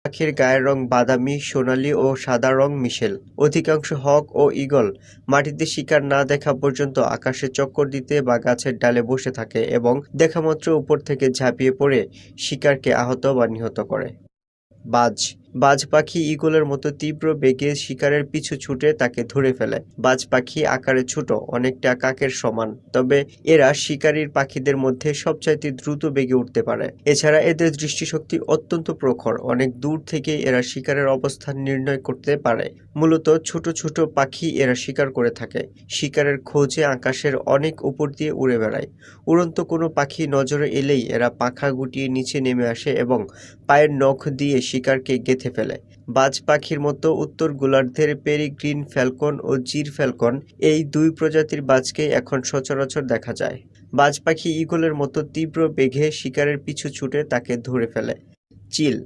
পাখির গায়ের রং বাদামি, সোনালী ও সাদা রং মিশেল। অধিকাংশ হক ও ঈগল মাটিতে শিকার না দেখা পর্যন্ত আকাশে চক্কর দিতে বা গাছের ডালে বসে থাকে এবং দেখামাত্র উপর থেকে ঝাঁপিয়ে পড়ে শিকারকে আহত বা নিহত করে। বাজ বাজ পাখি ঈগলের মতো তীব্র বেগে শিকারের পিছু ছুটে তাকে ধরে ফেলে। বাজ পাখি আকারে ছোট, অনেকটা কাকের সমান, তবে এরা শিকারীর পাখিদের মধ্যে সবচাইতে দ্রুত বেগে উঠতে পারে। এছাড়া এদের দৃষ্টিশক্তি অত্যন্ত প্রখর, অনেক দূর থেকে এরা শিকারের অবস্থান নির্ণয় করতে পারে। মূলত ছোট ছোট পাখি এরা শিকার করে থাকে, শিকারের খোঁজে আকাশের অনেক উপর দিয়ে উড়ে বেড়ায়। উড়ন্ত কোনো পাখি নজরে এলেই এরা পাখা গুটিয়ে নিচে নেমে আসে এবং পায়ের নখ দিয়ে শিকারকে গেঁথে ফেলে। বাজ পাখির মতো উত্তর গোলার্ধের পেরিগ্রিন ফ্যালকন ও জির ফ্যালকন এই দুই প্রজাতির বাজকেই এখন সচরাচর দেখা যায়। বাজ পাখি ঈগলের মতো তীব্র বেগে শিকারের পিছু ছুটে তাকে ধরে ফেলে। চিল